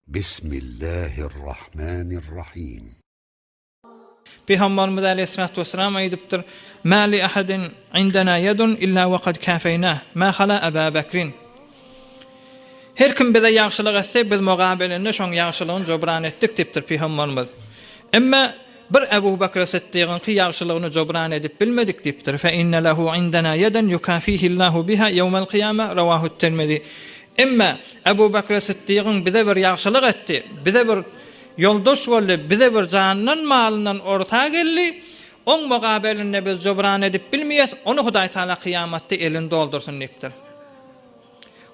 Bismillahirrahmanirrahim. Peygamberimiz Aleyhissalatu vesselam aýdypdyr: "Ma li ahadin indana yadun illa waqad kafaynah, ma khala Aba Bakrin." Her kim bize ýagşylyk etse, biz mugabelinde şoň ýagşylygyny jobran etdik diýipdir Peygamberimiz. Emma bir Abu Bakr Siddiqyň ki ýagşylygyny jobran edip bilmedik diýipdir. "Fa inna lahu indana yadan yukafihi Allahu biha yawmal qiyamah." Rawahu Tirmizi. Emma Abu Bakr Siddiqyň bize bir ýagşylyk etdi, bize bir yoldaş boldy, bize bir janynyň malynyň orta geldi. On mugabelinde biz jobran edip bilmeýäs, onu Hudaý Taala kıyamatda elini doldursun diýipdir.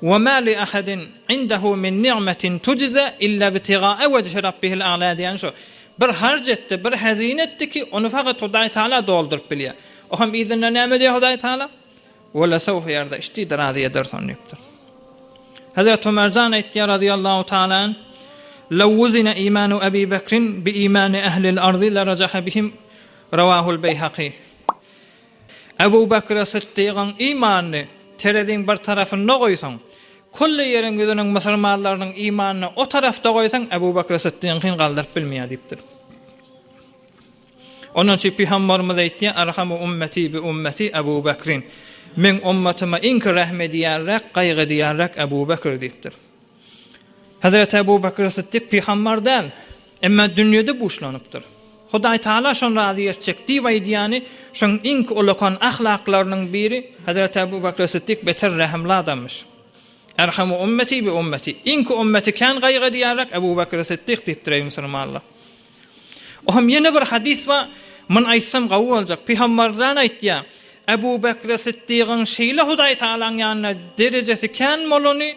"Wa ma li ahadin indahu min ni'matin tujza illa ibtigha'a wajhi rabbihil a'la" diýen şo. Bir harc etdi, bir hazine etdi ki onu fakat Hudaý Taala doldurup bilýär. O hem izinle näme diýär Hudaý Taala? "Wala sawfa yarda" işdi razy edersin diýipdir. Hazrat Ömercan aýtdy radiyallahu taala: "Law wuzina imanu Abi Bakrin bi imani ahli al-ardi la rajaha bihim." Rawahul Beyhaqi. Abu Bakr Siddiqyň imanyny terezin bir tarafyna goýsaň, kulli ýeriň gözüniň musulmanlarynyň imanyny o tarafda goýsaň, Abu Bakr Siddiqyň galdyryp bilmeýär diýipdir. Onun üçin Peygamberimiz aýtdy: "Arhamu ummeti bi ummeti Abu Bakrin." Men ummatyma iňki rahmet diýärräk, gaýgy diýärräk Abu Bakr diýipdir. Hazrat Abu Bakr Siddiq Peygamberden emma dünýede buşlanypdyr. Hudaý Taala şonu razy etjekdi we diýany şoň iňki ulakan ahlaklarynyň biri Hazrat Abu Bakr Siddiq beter rahimli adammış. Erhamu ummeti bi ummeti. İňki ummeti kan gaýgy diýärräk Abu Bakr Siddiq diýipdir musulmanlar. O hem ýene bir hadis var, men aýtsam gawy boljak. Peygamberden aýtdy: "Abu Bakr Siddiqyň şeýle Hudaý Taalaň ýanyna derejesi kan molony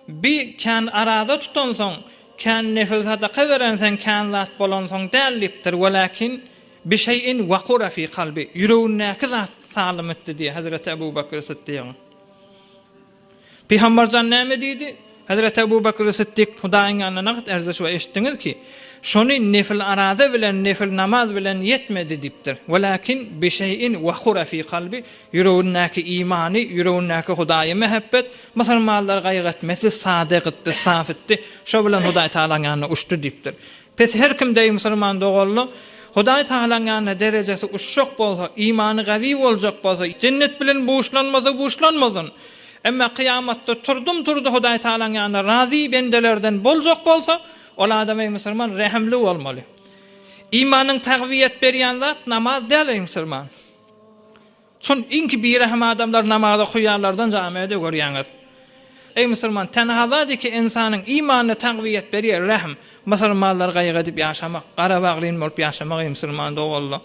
bi kan arada tutansaň, kan nefil sadaka verensen, kan zat bolansaň dälipdir, walakin bi şeýin waqura fi qalbi." Yüreğindäki zat salim etdi diýär Hazrat Abu Bakr Siddiq. Peygamberden näme diýdi? Hazrat Abu Bakr Siddiq Hudaýyň ýanyna naqat erzeş we eşitdiňiz ki, şonu nefil arada bilen, nefil namaz bilen yetmedi diýipdir. Walakin bi şeýin waqura fi qalbi, yüreğindäki imany, yüreğindäki Hudaýa mehebbet, musulmanlar gaýgatmesi, sadyk etdi, saf etdi. Şo bilen Hudaý Taalaň ýanyna uçdy diýipdir. Pes her kim de musulman dogolly, Hudaý Taalaň ýanyna derejesi uçjak bolsa, imany gawy boljak bolsa, cennet bilen buşlanmazyn. Emma kıyamatda turdy Hudaý Taalaň ýanyna razy bendelerden boljak bolsa, ol adam musulman rahimli bolmaly. İmanyň tagwiyet berýän zat namaz däl musulman. Çün inki bir rahim adamlar namaza goýanlardan jamiýede görýäňiz. Ey musulman, tenhazady-ki insanyň imanyny tagwiyet berýär rahim, musulmanlar gaýga edip ýaşamak, gara baglyn bolup ýaşamak musulman dogalla.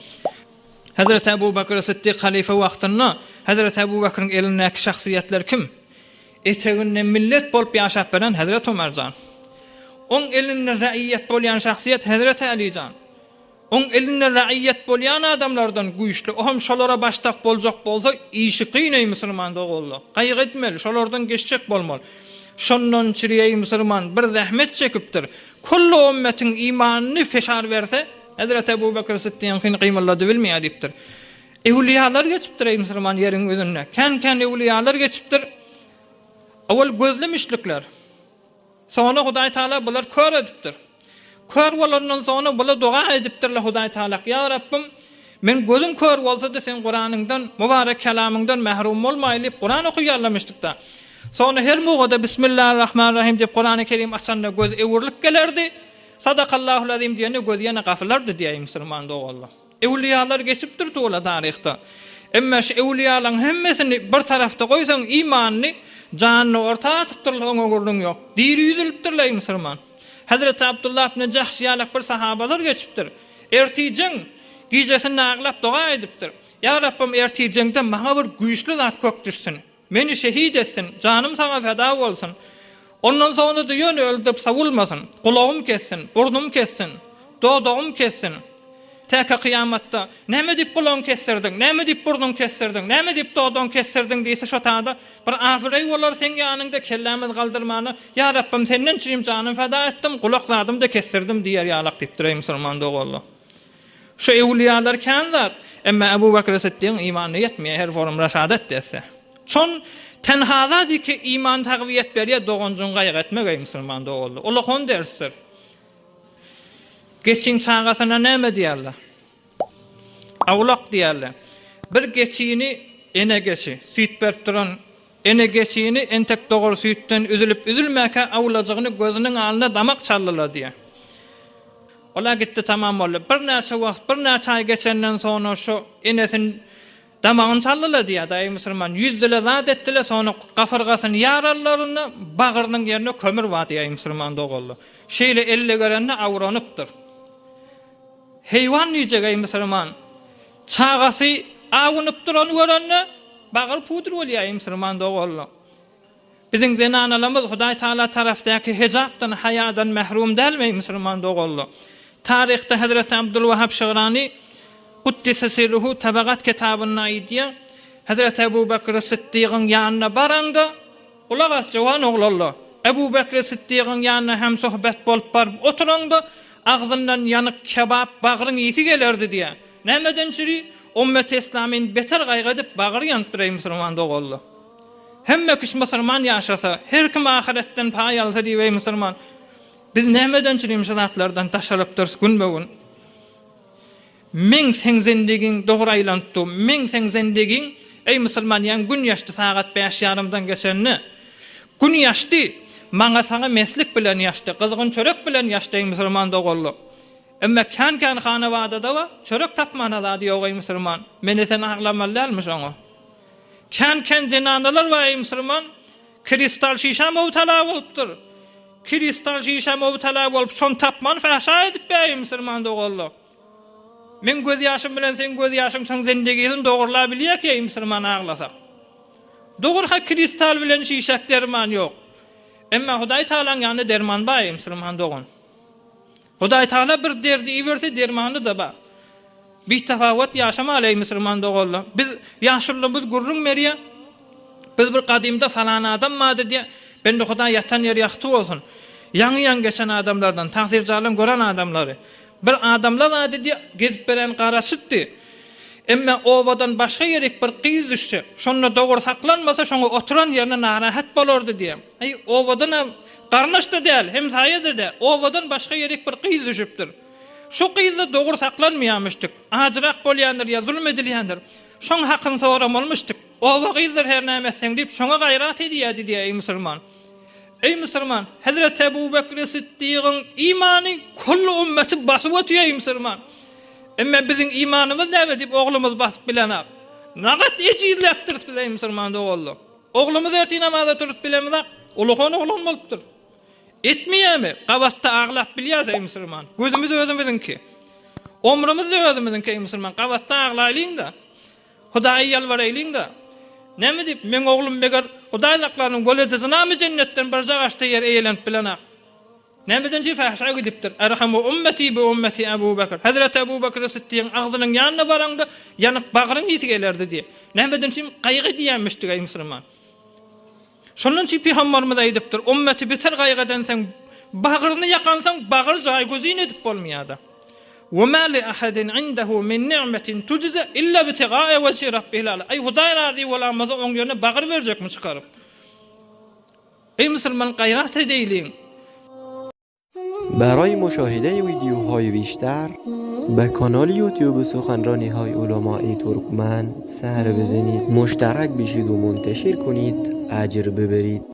Hazrat Abu Bakr Siddiq halife wagtynda Hazrat Abu Bakr'ın elindäki şahsiýetler kim? Eteginden millet bolup ýaşap beren Hazrat Ömerjan. On elinde raiyet bolýan şahsiýet Hazrat Alijan. On elinde raiyet bolýan adamlardan güýçli, o hem şolara baştak boljak bolsa, işi qyyn musulman dogalla. Gaýga etmeli, şolardan geçjek bolmaly. Şondan çirýe musulman bir zähmet çekipdir. Kullu ümmetiň imanyny feşar berse, Hazrat Abu Bakr Siddiqyň kıymallady bilmeýär diýipdir. Ewliýalar geçipdir musulman ýeriň özüne. Kan ewliýalar geçipdir. Awal gözlemişlikler. Sonra Hudaý Taala bular kör edipdir. Kör bolandan sonra bular dua edipdirler Hudaý Taala: "Ya Rabbim, men gözüm kör bolsa-da sen Qur'anyňdan, mübarek kelamyňdan mahrum bolmaýly, Qur'an okuýarlamışdykda." Sonra her mugada Bismillahirrahmanirrahim diýip Qur'any Kerim açanda göz ewirlik gelerdi. Sadaqallahul azim diýende göz ýene gaflardy diýär musulman dogalla. Ewliýalar geçipdir tola taryhda. Emma şu ewliýalaryň hemmesini bir tarafta goýsaň, imanyny janyny ortaga tutdyrylan görüň ýok. Diri yüzülipdirler musulman. Hazrat Abdullah ibn Jahsh ýalyk bir sahabalar geçipdir. Ertijeň gijesini aglap dua edipdir. "Ya Rabbim, ertijeňde maňa bir güýçli zat kökdürsin. Meni şehit etsin, janym saňa feda bolsun. Ondan sonra da ýöne öldürip savulmasın. Kulağım kessin, burnum kessin, dodağım kessin. Täke kıyamatda näme diýip kulağım kessirdin, näme diýip burnum kessirdin, näme diýip dodağım kessirdin diýse şo taýda bir afiray bolar sen ýanynda kellämiz galdyrmany. Ya Rabbim, senden çyym janymy feda etdim, kulak zadym da kessirdim diýär ýalak diýipdir musulman dogalla. Şo ewliýalar kan zat, emma Abu Bakr Siddiqyň imanyny ýetmeýär, her forum raşadat dese. Çon tenhada di ki iman takviyet beriye doğuncun gaýg etmek ey musulman doğullu. Ola hon dersler. Geçin çağasına näme diýerler? Awlak diýerler. Bir geçiğini ene geçi, süýt berip duran ene geçiğini entek doğru süýtten üzülüp üzülmäke awlajagyny gözüniň alına damak çallylar diýer. Ola gitti tamam boldy. Bir näçe wagt, bir näçe ay geçenden soňra şu enesin damagyny çallylar diýer. Daý musulman yüzdele zat etdiler, soňra gafyrgasyny yararlaryny bagyrynyň ýerine kömür wat diýer musulman dogully. Şeýle elle görende awranypdyr. Heywan niýjege musulman çagasy awunyp duran görende bagyr pudur bolýar musulman dogully. Biziň zenanalarymyz Hudaý Taala tarapdaky hijabdan, hayadan mahrum dälmeýär musulman dogully. Tarihte Hazreti Abdülvahhab Şigrani Kuddise sirruhu tabagat kitabyna aýdýar. Hazreti Ebu Bekir Siddiqyň ýanyna baranda, ulagas jowan oglanlar. Ebu Bekir Siddiqyň ýanyna hem sohbet bolup baryp oturanda agzyndan ýanyk kebap bagyryň ýesi gelerdi diýär. Nämeden çiri ummet İslamyň beter gaýga edip bagyry ýanypdyr musulman dogully. Hemme kiş musulman ýaşasa, her kim ahiretden paý alsa diýip musulman. Biz nämeden çiri şeratlardan taşaryp durýar günbegün. Men sen zendigiň dogry aýlandy. Men sen zendigiň ey musulman ýan gün ýaşdy sagat 5:30-dan geçenni. Gün ýaşdy. Maňa saňa meslik bilen ýaşdy, gyzgyn çörek bilen ýaşdy musulman dogully. Emma kan hanawada da çörek tapmana da diýär ey musulman. Meni sen aglamallarmyş oňa. Kan dinanalar we ey musulman kristal şişe mowtala bolupdyr. Kristal şişe mowtala bolup şon tapman fahşa edip ey musulman dogully. Men göz ýaşym bilen sen göz ýaşyň şoň zendigiň dogurla bilýär ki ey musulman aglasak. Dogur ha kristal bilen şişek derman ýok. Emma Hudaý Taalaň ýanyna derman bar ey musulman dogun. Hudaý Taala bir derdi iberse dermany da bar. Bir tafawut ýaşamaly ey musulman dogully. Biz ýaşurlymyz gurrun meriýe. Biz bir kadimde falan adam mady diýe. Ben de Hudaý ýatan ýer ýakty bolsun. Ýaňy geçen adamlardan tahsir jalan gören adamlary. Bir adamlar ady diýe gezip beren garaşytdy. Emma owadan başga ýerek bir gyz düşse, şonda dogry saklanmasa şoňa oturan ýerine narahat bolardy diýem. Ey owadan garnaşda däl, hem saýada da owadan başga ýerek bir gyz düşüpdir. Şu gyzda dogry saklanmaýarmyşdyk. Ajrak bolýandyr ýa zulm edilýändir. Şoň hakyny soramalmyşdyk. Owa gyzlar her näme sen diýip şoňa gaýrat edýärdi diýe ey musulman. Ey musulman, Hazreti Ebu Bekir Siddiqyň imany kullu ümmeti basyp ötýär ey musulman. Emma biziň imanymyz näme diýip oglumyz basyp bilenak. Nagat ejizläpdir bilen musulman dogully. Oglumyz erti namaza turup bilemizak, ulugany oglan bolupdyr. Etmeýärmi? Gawatda aglap bilýär ey musulman. Gözümüz özümizinki. Omrumyz özümizinki ey musulman. Gawatda aglaýlyň da. Hudaýy ýalwaraýlyň da. Näme diýip men oglum beger Hudaýlaklaryň goledizynamy jennetden bir jagaşda ýer eýlenip bilenak. Nämeden fahşa gidipdir. Erhamu ummeti bi ummeti Ebu Bekir. Hazreti Ebu Bekir Siddiqyň agzynyň ýanyna baranda ýanyk bagyryň ýeti gelerdi diýe. Nämeden gaýga diýenmişdi ey musulman. Şondan çi Peygamberimiz aýdypdyr. Ummeti biter gaýgadan sen bagyryny ýakansaň bagyr jaý gözüň edip bolmaýardy. Wa ma li ahadin indehu min ni'metin tujza illa bitiga'a wajhi rabbih ala. Ay Hudaý razy bolamyzy oň ýerine bagyr berjekmi çykaryp. Ey musulman gaýrat edeýliň. برای مشاهده ویدیوهای بیشتر به کانال یوتیوب سخنرانی های علمای ترکمن سر بزنید، مشترک بشید و منتشر کنید، اجر ببرید.